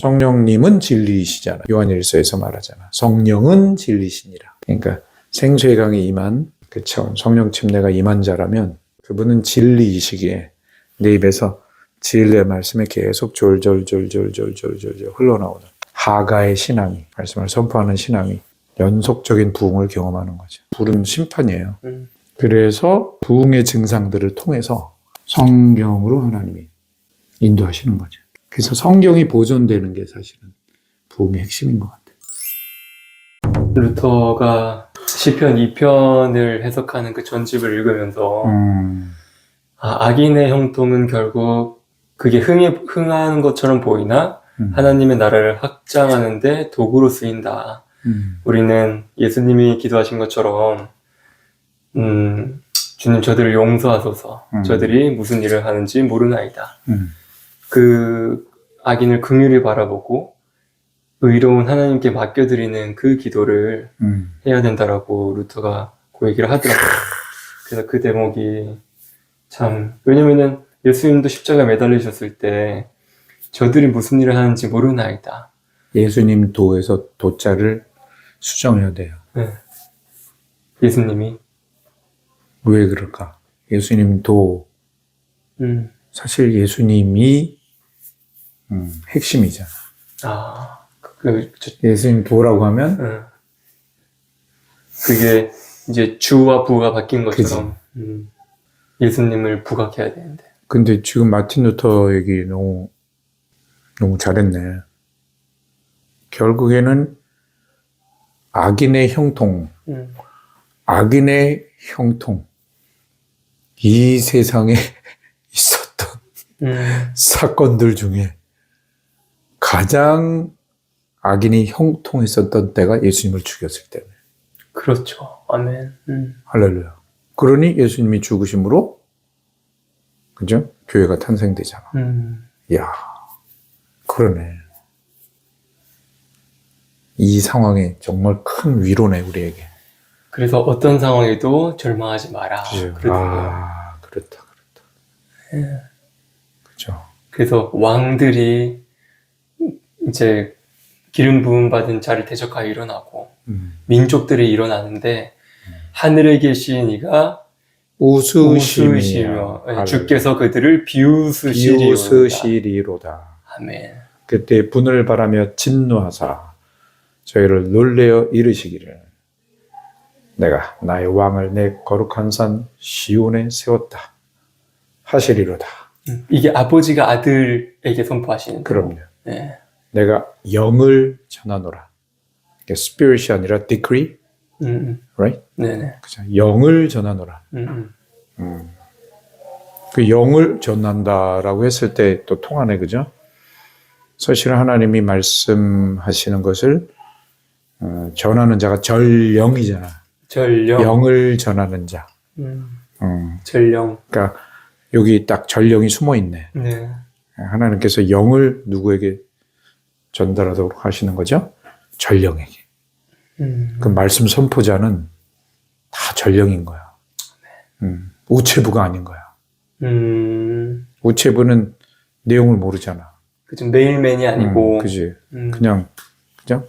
성령님은 진리이시잖아. 요한일서에서 말하잖아. 성령은 진리시니라. 그러니까 생수의 강에 임한 그쵸. 성령 침례가 임한 자라면 그분은 진리이시기에 내 입에서 진리의 말씀이 계속 졸졸졸졸졸졸졸 흘러나오는 하가의 신앙이, 말씀을 선포하는 신앙이 연속적인 부흥을 경험하는 거죠. 불은 심판이에요. 그래서 부흥의 증상들을 통해서 성경으로 하나님이 인도하시는 거죠. 그래서 성경이 보존되는 게 사실은 부흥의 핵심인 것 같아요. 루터가 시편 2편을 해석하는 그 전집을 읽으면서 악인의 형통은 결국 그게 흥하는 것처럼 보이나 하나님의 나라를 확장하는데 도구로 쓰인다. 우리는 예수님이 기도하신 것처럼 주님 저들을 용서하소서. 저들이 무슨 일을 하는지 모르나이다. 그 악인을 긍휼히 바라보고 의로운 하나님께 맡겨드리는 그 기도를 해야 된다라고 루터가 그 얘기를 하더라고요. 그래서 그 대목이 참, 왜냐면은 예수님도 십자가에 매달리셨을 때 저들이 무슨 일을 하는지 모르나이다. 예수님 도에서 도자를 수정해야 돼요. 네. 예수님이 왜 그럴까? 예수님 도 사실 예수님이 핵심이잖아. 예수님 도라고 하면 그게 이제 주와 부가 바뀐 것처럼 예수님을 부각해야 되는데. 근데 지금 마틴 루터 얘기 너무 잘했네. 결국에는 악인의 형통, 악인의 형통, 이 세상에 있었던 사건들 중에 가장 악인이 형통했었던 때가 예수님을 죽였을 때네. 그렇죠. 아멘. 할렐루야. 그러니 예수님이 죽으심으로, 그죠? 교회가 탄생되잖아. 이야, 그러네. 이 상황에 정말 큰 위로네, 우리에게. 그래서 어떤 상황에도 절망하지 마라. 그렇다. 예. 그죠. 그래서 왕들이 이제 기름 부음 받은 자를 대적하여 일어나고 민족들이 일어나는데 하늘에 계신 이가 웃으시며 주께서 그들을 비웃으시리로다. 아멘. 그때 분을 바라며 진노하사 저희를 놀래어 이르시기를 내가 나의 왕을 내 거룩한 산 시온에 세웠다 하시리로다. 이게 아버지가 아들에게 선포하시는 거예요. 그럼요. 네. 내가 영을 전하노라. spirit이 아니라 decree, right? 네네. 그죠? 영을 전하노라. 그 영을 전한다라고 했을 때 또 통하네, 그죠? 사실 하나님이 말씀하시는 것을 전하는 자가 전령이잖아. 전령. 영을 전하는 자. 전령. 그러니까 여기 딱 전령이 숨어 있네. 네. 하나님께서 영을 누구에게 전달하도록 하시는 거죠? 전령에게. 그 말씀 선포자는 다 전령인 거야. 우체부가 아닌 거야. 우체부는 내용을 모르잖아. 그죠. 메일맨이 아니고. 그지. 그냥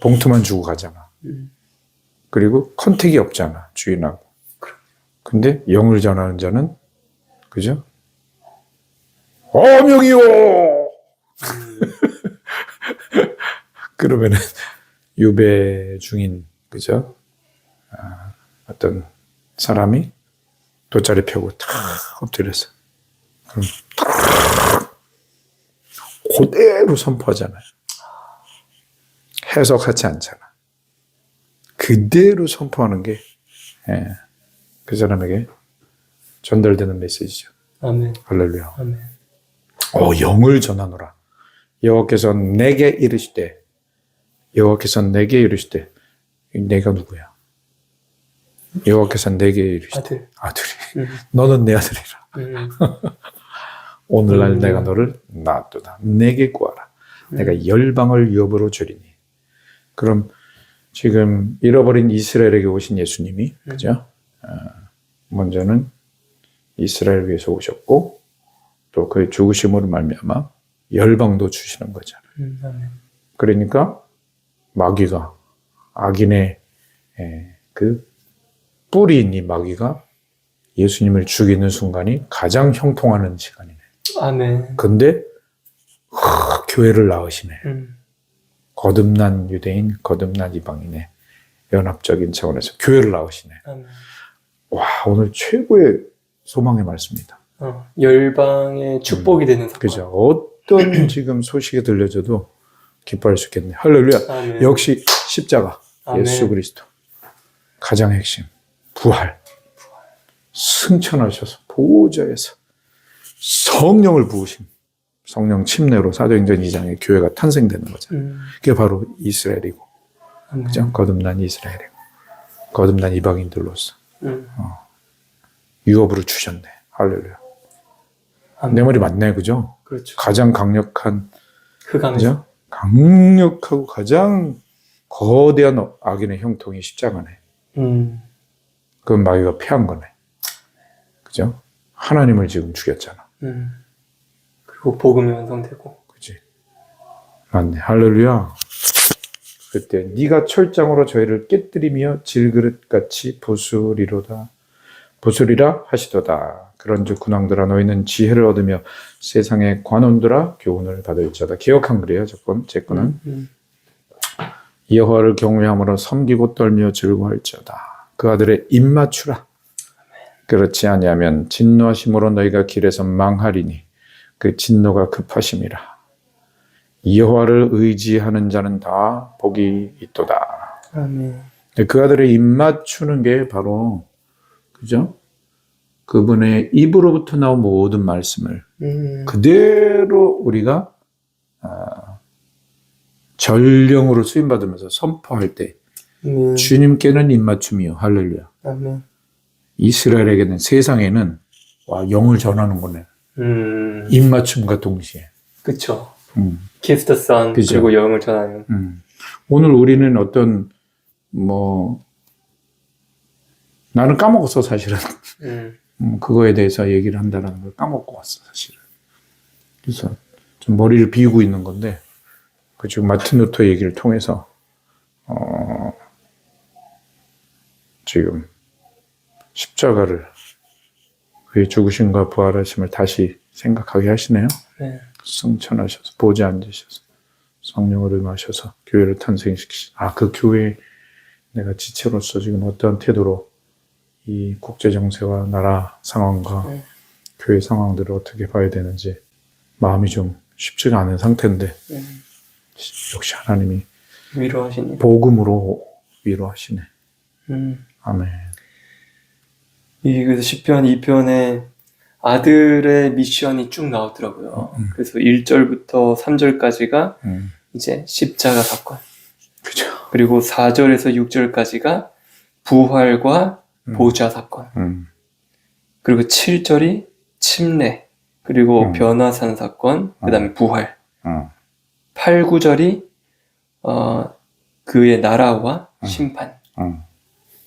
봉투만 주고 가잖아. 그리고 컨택이 없잖아. 주인하고. 근데 영을 전하는 자는, 그죠? 어명이요! 그러면은, 유배 중인, 그죠? 어떤 사람이 돗자리 펴고 탁 엎드려서. 그럼 탁 그대로 선포하잖아요. 해석하지 않잖아. 그대로 선포하는 게, 그 사람에게 전달되는 메시지죠. 아멘. 할렐루야. 아멘. 영을 전하노라. 여호와께서 내게 이르시되, 내가 누구야? 여호와께서 내게 이르시되, 아들이. 너는 내 아들이라. 오늘날 내가 너를 놔두다. 내게 구하라. 내가 열방을 유업으로 주리니. 그럼 지금 잃어버린 이스라엘에게 오신 예수님이, 그죠? 먼저는 이스라엘 위해서 오셨고, 또 그의 죽으심으로 말미암아 열방도 주시는 거잖아요. 그러니까 마귀가 악인의 그 뿌리인 이 마귀가 예수님을 죽이는 순간이 가장 형통하는 시간이네. 아멘. 근데 교회를 낳으시네. 거듭난 유대인, 거듭난 이방인의 연합적인 차원에서 교회를 낳으시네. 아멘. 와, 오늘 최고의 소망의 말씀입니다. 열방의 축복이 되는 사건. 그죠? 어떤 지금 소식이 들려줘도 기뻐할 수 있겠네. 할렐루야. 아멘. 역시 십자가, 아멘. 예수 그리스도. 가장 핵심, 부활. 승천하셔서 보좌에서 성령을 부으심. 성령 침례로 사도행전 2장에 교회가 탄생되는 거죠. 그게 바로 이스라엘이고, 그죠? 거듭난 이스라엘이고, 거듭난 이방인들로서 유업으로 주셨네. 할렐루야. 아멘. 내 말이 맞네, 그죠? 그렇죠. 가장 강력한, 흑암에서. 그죠? 강력하고 가장 거대한 악인의 형통이 십자가네. 그건 마귀가 패한 거네. 그죠? 하나님을 지금 죽였잖아. 그리고 복음이 완성되고. 그지? 맞네. 할렐루야. 그때 네가 철장으로 저희를 깨뜨리며 질그릇같이 부수리라 하시도다. 그런즉 군왕들아 너희는 지혜를 얻으며 세상의 관원들아 교훈을 받을지어다. 기억한 글이에요. 제 거는. 여호와를 경외함으로 섬기고 떨며 즐거워할지어다. 그 아들의 입맞추라. 그렇지 아니하면 진노하심으로 너희가 길에서 망하리니 그 진노가 급하심이라. 여호와를 의지하는 자는 다 복이 있도다. 아멘. 그 아들의 입맞추는 게 바로, 그죠? 그분의 입으로부터 나온 모든 말씀을 그대로 우리가 전령으로 쓰임받으면서 선포할 때 주님께는 입맞춤이요. 할렐루야. 아멘. 이스라엘에게는, 세상에는 영을 전하는 거네. 입맞춤과 동시에. 그쵸. Kiss the Son, 그죠. 그리고 영을 전하는. 오늘 우리는 어떤, 나는 까먹었어, 사실은. 그거에 대해서 얘기를 한다는 걸 까먹고 왔어, 사실은. 그래서 좀 머리를 비우고 있는 건데, 그 지금 마틴 루터 얘기를 통해서, 지금 십자가를, 그의 죽으심과 부활하심을 다시 생각하게 하시네요. 네. 승천하셔서 보좌에 앉으셔서 성령을 임하셔서 교회를 탄생시키시. 그 교회 내가 지체로서 지금 어떠한 태도로 이 국제 정세와 나라 상황과 교회 상황들을 어떻게 봐야 되는지 마음이 좀 쉽지가 않은 상태인데 역시 하나님이 위로하시니. 복음으로 위로하시네. 아멘. 그래서 시편 2편에 아들의 미션이 쭉 나오더라고요. 그래서 1절부터 3절까지가 이제 십자가 사건. 그죠. 그리고 4절에서 6절까지가 부활과 보좌 사건. 그리고 7절이 침례. 그리고 변화산 사건. 그 다음에 부활. 8, 9절이 그의 나라와 심판.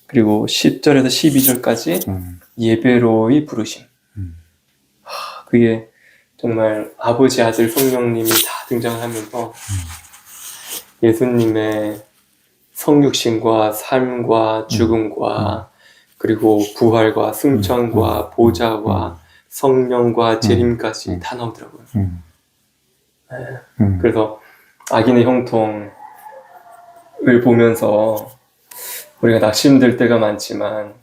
그리고 10절에서 12절까지 예배로의 부르심. 그게 정말 아버지, 아들, 성령님이 다 등장을 하면서 예수님의 성육신과 삶과 죽음과 그리고 부활과 승천과 보좌와 성령과 재림까지 다 나오더라고요. 그래서 악인의 형통을 보면서 우리가 낙심될 때가 많지만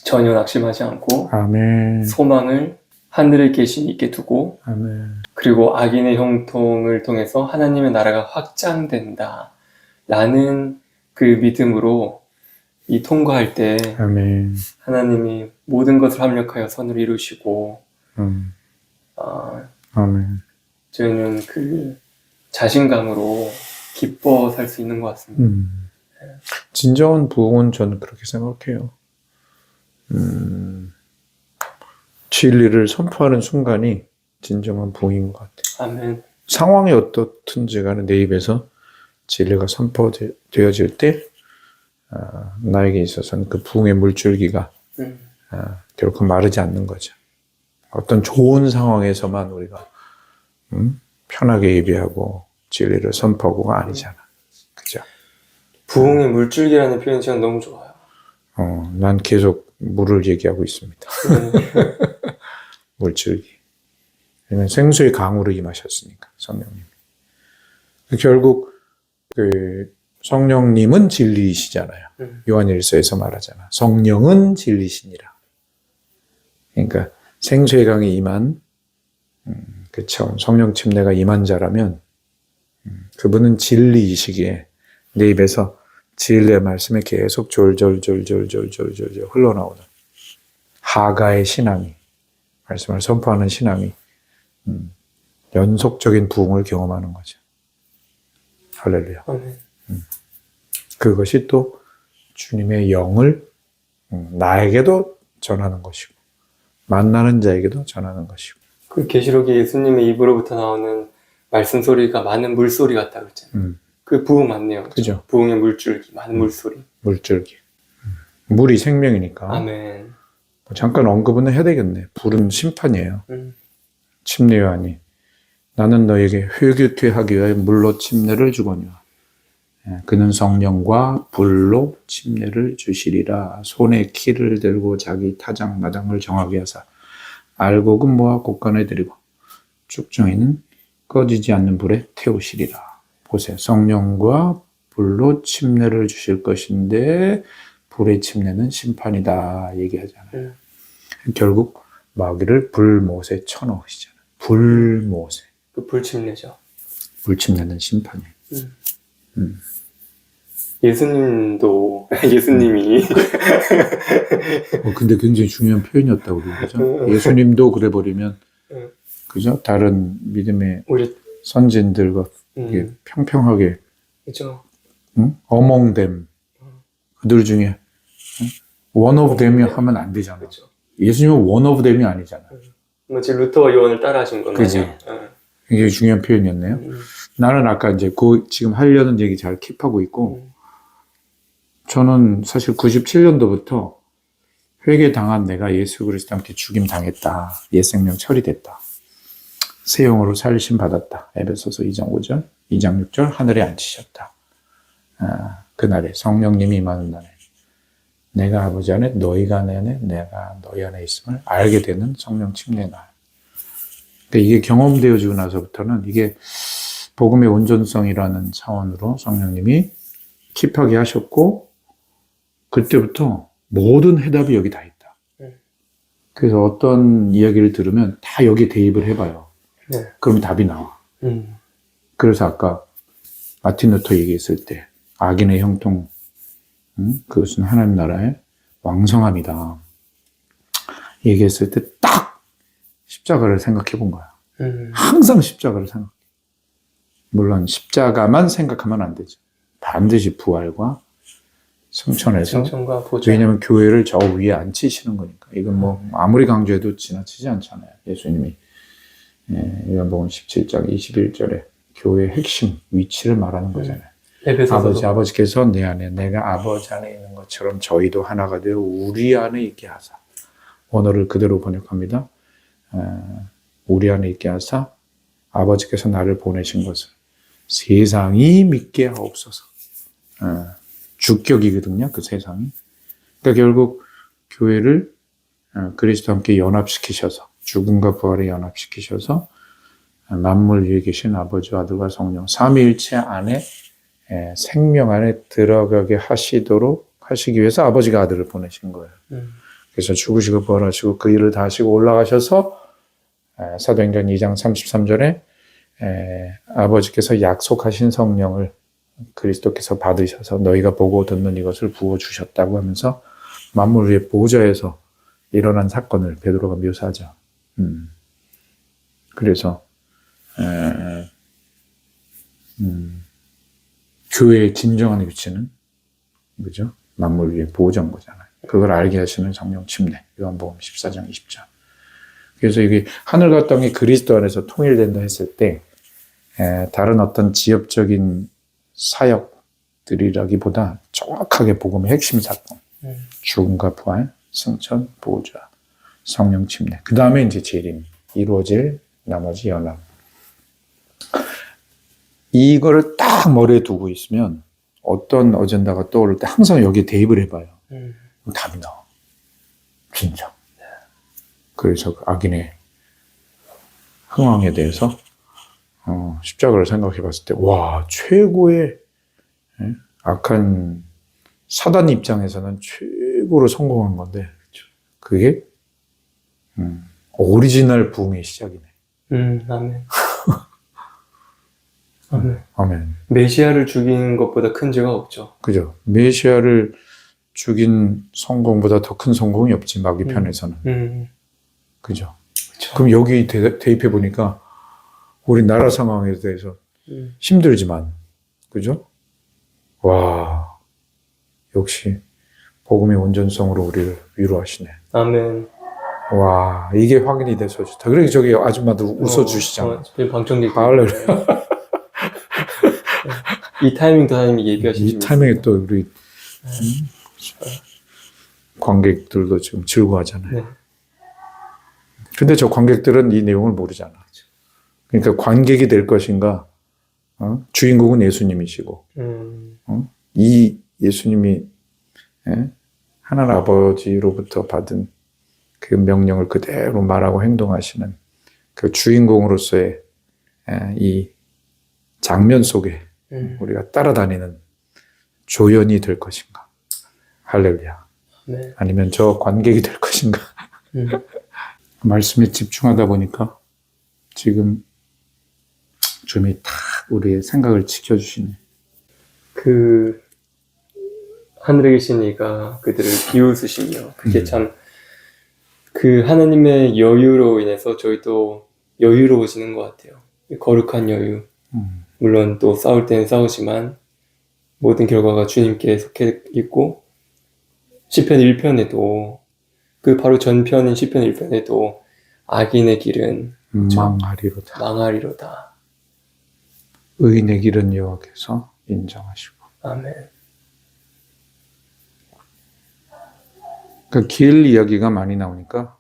전혀 낙심하지 않고 아멘. 소망을 하늘에 계신 이께 두고 아멘. 그리고 악인의 형통을 통해서 하나님의 나라가 확장된다 라는 그 믿음으로 이 통과할 때 아멘. 하나님이 모든 것을 합력하여 선을 이루시고 아멘. 저희는 그 자신감으로 기뻐 살 수 있는 것 같습니다. 진정한 부흥은 저는 그렇게 생각해요. 진리를 선포하는 순간이 진정한 부흥인 것 같아요. 아멘. 상황이 어떻든지 간에 내 입에서 진리가 선포되어질 때 나에게 있어서는 그 부흥의 물줄기가 결코 마르지 않는 거죠. 어떤 좋은 상황에서만 우리가 편하게 예배하고 진리를 선포하고가 아니잖아. 그죠? 부흥의 물줄기라는 표현이 저는 너무 좋아요. 난 계속 물을 얘기하고 있습니다. 물줄기. 왜냐면 생수의 강으로 임하셨으니까, 성령님. 결국, 성령님은 진리이시잖아요. 요한일서에서 말하잖아. 성령은 진리시니라. 그러니까 생수의 강에 임한, 그쵸. 성령 침례가 임한 자라면, 그분은 진리이시기에 내 입에서 진리의 말씀이 계속 졸졸졸졸졸졸졸 흘러나오는 하가의 신앙이, 말씀을 선포하는 신앙이 연속적인 부흥을 경험하는 거죠. 할렐루야. 아멘. 그것이 또 주님의 영을 나에게도 전하는 것이고 만나는 자에게도 전하는 것이고. 그 계시록에 예수님의 입으로부터 나오는 말씀 소리가 많은 물소리 같다고 했잖아요. 그 부흥 맞네요. 그죠? 부흥의 물줄기, 많은 물소리. 물줄기. 물이 생명이니까. 아멘. 잠깐 언급은 해야 되겠네. 불은 심판이에요. 침례 요한이 나는 너에게 회개하기 위하여 물로 침례를 주거니와 그는 성령과 불로 침례를 주시리라. 손에 키를 들고 자기 타작 마당을 정하게 하사 알곡은 모아 곳간에 들이고 쭉정이는 꺼지지 않는 불에 태우시리라. 보세요. 성령과 불로 침례를 주실 것인데 불의 침례는 심판이다 얘기하잖아요. 결국 마귀를 불못에 쳐넣으시잖아요. 불못에. 그 불침례죠. 불침례는 심판이에요. 예수님도 예수님이 근데 굉장히 중요한 표현이었다고 그러죠. 예수님도 그래 버리면 그죠? 다른 믿음의 우리 선진들과 이게 평평하게 그죠. 어몽댐 그들 중에 one of them이 하면 안 되잖아. 그죠. 예수님은 one of them이 아니잖아. 마치 루터와 요한을 따라하신 건가요? 그지. 굉장히 중요한 표현이었네요. 나는 아까 이제 지금 하려는 얘기 잘 킵하고 있고 저는 사실 97년도부터 회개당한 내가 예수 그리스도 함께 죽임 당했다. 옛 생명 처리됐다. 새 영으로 살리심 받았다. 에베소서 2장 5절, 2장 6절 하늘에 앉히셨다. 그날에 성령님이 임하는 날에 내가 아버지 안에 너희가 내 안에 내가 너희 안에 있음을 알게 되는 성령 침례 날. 그러니까 이게 경험되어지고 나서부터는 이게 복음의 온전성이라는 차원으로 성령님이 킵하게 하셨고 그때부터 모든 해답이 여기 다 있다. 그래서 어떤 이야기를 들으면 다 여기 대입을 해봐요. 네. 그럼 답이 나와. 그래서 아까 마틴 루터 얘기했을 때 악인의 형통, 그것은 하나님 나라의 왕성함이다. 얘기했을 때 딱 십자가를 생각해 본 거야. 항상 십자가를 생각해. 물론 십자가만 생각하면 안 되죠. 반드시 부활과 승천해서. 승천과 보좌. 왜냐하면 교회를 저 위에 앉히시는 거니까. 이건 뭐 아무리 강조해도 지나치지 않잖아요. 예수님이. 요한복음 17장 21절에 교회의 핵심 위치를 말하는 거잖아요. 아버지께서 내 안에 내가 아버지 안에 있는 것처럼 저희도 하나가 되어 우리 안에 있게 하사. 언어를 그대로 번역합니다. 우리 안에 있게 하사 아버지께서 나를 보내신 것을 세상이 믿게 하옵소서. 주격이거든요. 그 세상이. 그러니까 결국 교회를 그리스도와 함께 연합시키셔서 죽음과 부활에 연합시키셔서 만물 위에 계신 아버지와 아들과 성령 삼위일체 안에 생명 안에 들어가게 하시기 위해서 아버지가 아들을 보내신 거예요. 그래서 죽으시고 부활하시고 그 일을 다 하시고 올라가셔서 사도행전 2장 33절에 아버지께서 약속하신 성령을 그리스도께서 받으셔서 너희가 보고 듣는 이것을 부어주셨다고 하면서 만물 위의 보좌에서 일어난 사건을 베드로가 묘사하죠. 그래서 교회의 진정한 위치는 그죠? 만물 위의 보호자인 거잖아요. 그걸 알게 하시는 성령 침례. 요한복음 14장 20절. 그래서 이게 하늘과 땅이 그리스도 안에서 통일된다 했을 때 다른 어떤 지엽적인 사역들이라기보다 정확하게 복음의 핵심 사건. 죽음과 부활, 승천, 보호자, 성령 침례. 그 다음에 이제 재림, 이루어질 나머지 연합. 이거를 딱 머리에 두고 있으면 어떤 어젠다가 떠오를 때 항상 여기에 대입을 해봐요. 그럼 답이 나와. 진짜. 그래서 그 악인의 흥황에 대해서 십자가를 생각해 봤을 때, 와, 최고의, 예? 악한 사단 입장에서는 최고로 성공한 건데, 그게, 오리지널 부흥의 시작이네. 아멘. 아멘. 아멘. 메시아를 죽이는 것보다 큰 죄가 없죠. 그죠. 메시아를 죽인 성공보다 더 큰 성공이 없지, 마귀 편에서는. 그죠. 그쵸. 그럼 여기 대입해 보니까, 우리 나라 상황에 대해서 힘들지만, 그죠? 와, 역시 복음의 온전성으로 우리를 위로하시네. 아멘. 와, 이게 확인이 돼서 좋다. 그러니까 저기 아줌마들 웃어주시잖아. 방청객. 할렐루야. 이 타이밍도 하나님이 예비하시는 이 타이밍에 또 우리 관객들도 지금 즐거워하잖아요. 네. 근데 저 관객들은 이 내용을 모르잖아. 그러니까 관객이 될 것인가, 주인공은 예수님이시고, 이 예수님이, 예? 하나님 아버지로부터 받은 그 명령을 그대로 말하고 행동하시는 그 주인공으로서의, 예, 이 장면 속에 우리가 따라다니는 조연이 될 것인가. 할렐루야. 네. 아니면 저 관객이 될 것인가. 말씀에 집중하다 보니까 지금 주님이 딱 우리의 생각을 지켜주시네. 그 하늘에 계신 이가 그들을 비웃으시며, 그게 참 그 하나님의 여유로 인해서 저희도 여유로워지는 것 같아요. 거룩한 여유. 물론 또 싸울 때는 싸우지만 모든 결과가 주님께 속해 있고, 시편 1편에도 그 바로 전편인 시편 1편에도 악인의 길은 망하리로다. 망하리로다. 의인의 길은 여호와께서 인정하시고. 아멘. 그 길 이야기가 많이 나오니까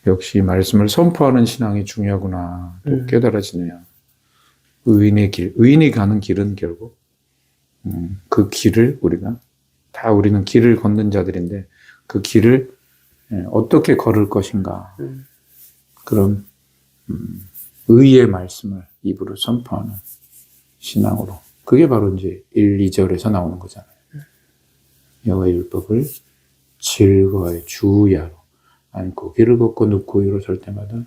역시 말씀을 선포하는 신앙이 중요하구나 또 깨달아지네요. 의인의 길, 의인이 가는 길은 결국 그 길을 우리는 길을 걷는 자들인데 그 길을 어떻게 걸을 것인가. 그런 의의 말씀을 입으로 선포하는 신앙으로. 그게 바로 이제 1, 2절에서 나오는 거잖아요. 여호와의 율법을 즐거워의 주야로 안고 길을 걷고 눕고 일어설 때마다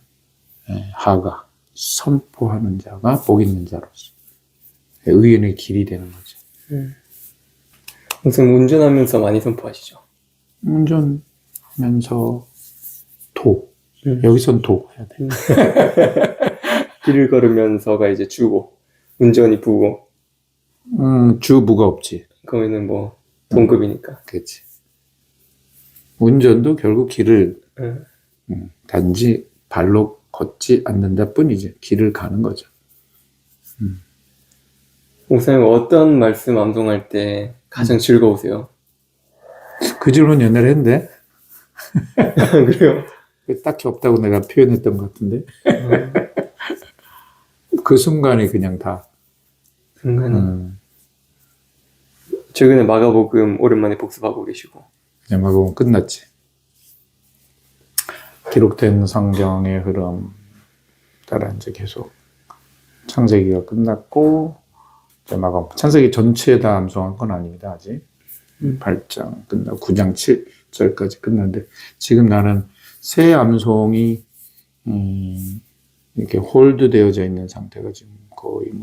하가 선포하는 자가 복 있는 자로서 의인의 길이 되는 거죠. 무슨 운전하면서 많이 선포하시죠? 운전하면서 여기선 해야 돼. 길을 걸으면서가 이제 주고, 운전이 부고, 주부가 없지. 그거는 뭐 동급이니까. 그렇지. 운전도 결국 길을 단지 발로 걷지 않는다 뿐이지. 길을 가는 거죠. 목사님, 어떤 말씀 암송할 때 가장 즐거우세요? 그 질문 옛날에 했는데 그래요? 딱히 없다고 내가 표현했던 것 같은데 그 순간이 그냥 다 최근에 마가복음 오랜만에 복습하고 계시고. 그냥 마가복음 끝났지. 기록된 성경의 흐름 따라 이제 계속 창세기가 끝났고 이제 마가복음 창세기 전체에 다 암송한 건 아닙니다. 아직 8장 끝나고 9장 7절까지 끝났는데 지금 나는 새 암송이 이렇게 홀드되어져 있는 상태가 지금 거의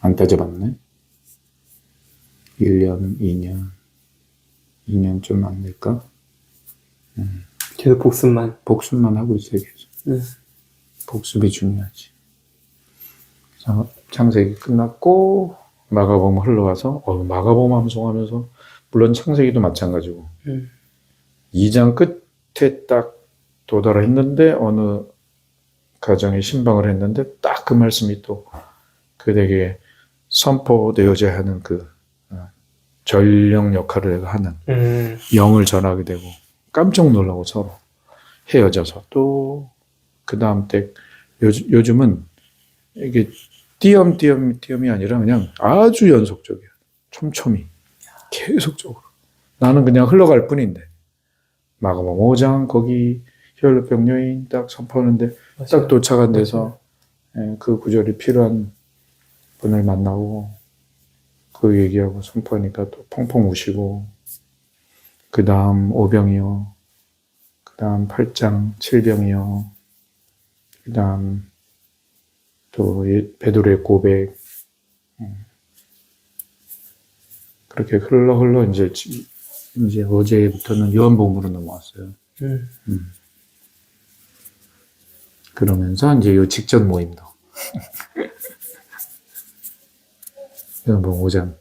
안 따져봤네. 1년, 2년 좀 안 될까? 계속 복습만 하고 있어요, 계속. 네. 복습이 중요하지. 그래서 창세기 끝났고, 마가복음 흘러와서, 마가복음 암송하면서, 물론 창세기도 마찬가지고, 2장 끝에 딱 도달했는데, 어느 가정에 신방을 했는데, 딱 그 말씀이 또, 그에게 선포되어져야 하는 그 전령 역할을 내가 하는 영을 전하게 되고 깜짝 놀라고 서로 헤어져서 또 그 다음 때 요즘은 이게 띄엄띄엄이 아니라 그냥 아주 연속적이야. 촘촘히 계속적으로. 나는 그냥 흘러갈 뿐인데 마가복음 5장 거기 혈루병 여인 딱 선포하는데 딱 도착한 데서 그 구절이 필요한 분을 만나고 그 얘기하고 선포하니까 또 펑펑 우시고 그 다음 5병이요. 그 다음 8장 7병이요. 그 다음 또 베드로의 고백. 그렇게 흘러 이제 어제부터는 요한복음으로 넘어왔어요. 그러면서 이제 요 직전 모임도. 요한복음 5장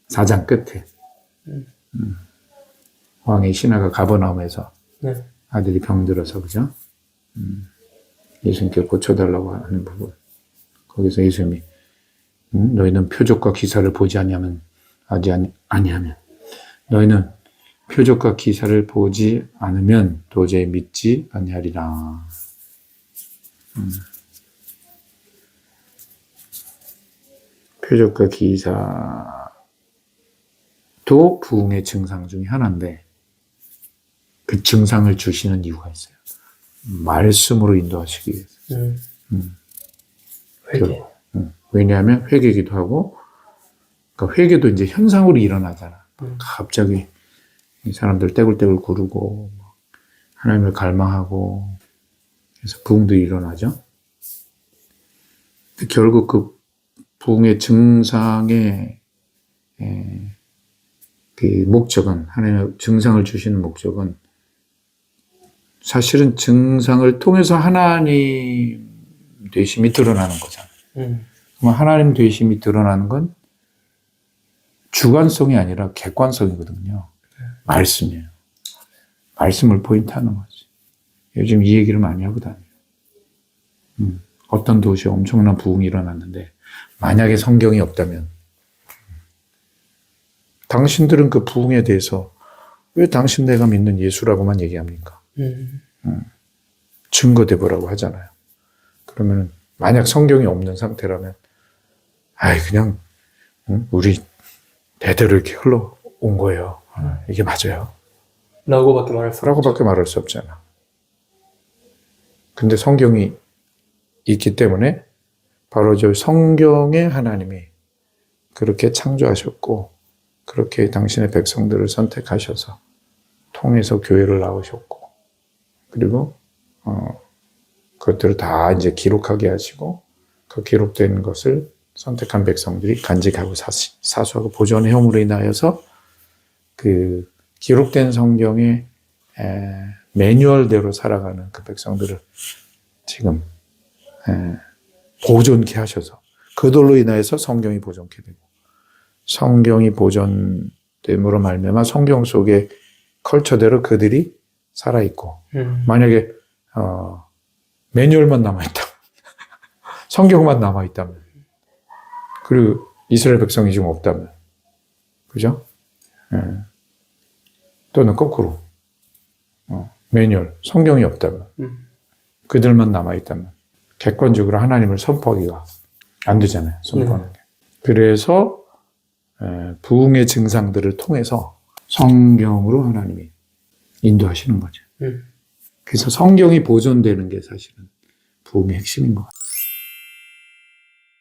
4장 끝에 왕의 신하가 가버나움에서 네. 아들이 아들이 병들어서 그죠? 예수님께 고쳐달라고 하는 부분. 거기서 예수님이 너희는 표적과 기사를 보지 아니하면 너희는 표적과 기사를 보지 않으면 도저히 믿지 아니하리라. 표적과 기사도 부흥의 증상 중에 하나인데 그 증상을 주시는 이유가 있어요. 말씀으로 인도하시기 위해서. 회개. 왜냐하면 회개기도 하고, 그러니까 회개도 이제 현상으로 일어나잖아. 갑자기 이 사람들 떼굴떼굴 구르고 하나님을 갈망하고 그래서 부흥도 일어나죠. 결국 그 부흥의 증상의 그 목적은 하나님의 증상을 주시는 목적은 사실은 증상을 통해서 하나님 되심이 드러나는 거잖아요. 그럼 하나님 되심이 드러나는 건 주관성이 아니라 객관성이거든요. 말씀이에요. 말씀을 포인트하는 거지. 요즘 이 얘기를 많이 하고 다녀요. 어떤 도시에 엄청난 부흥이 일어났는데 만약에 성경이 없다면 당신들은 그 부흥에 대해서 왜 당신 내가 믿는 예수라고만 얘기합니까? 증거대보라고 하잖아요. 그러면 만약 성경이 없는 상태라면 그냥 우리 대대로 이렇게 흘러온 거예요. 이게 맞아요. 라고밖에 말할 수 없잖아. 근데 성경이 있기 때문에 바로 저 성경에 하나님이 그렇게 창조하셨고 그렇게 당신의 백성들을 선택하셔서 통해서 교회를 낳으셨고 그리고 그것들을 다 이제 기록하게 하시고 그 기록된 것을 선택한 백성들이 간직하고 사수하고 보존해옴으로 인하여서 그 기록된 성경의 매뉴얼대로 살아가는 그 백성들을 지금 보존케 하셔서 그들로 인하여서 성경이 보존케 되고 성경이 보존됨으로 말미암아 성경 속의 컬처대로 그들이 살아있고 만약에 매뉴얼만 남아있다 성경만 남아있다면 그리고 이스라엘 백성이 지금 없다면 그죠? 또는 거꾸로 매뉴얼 성경이 없다면 그들만 남아있다면 객관적으로 하나님을 선포하기가 안 되잖아요. 선포하는 게. 그래서 부흥의 증상들을 통해서 성경으로 하나님이 인도하시는 거죠. 그래서 성경이 보존되는 게 사실은 부흥의 핵심인 것 같아요.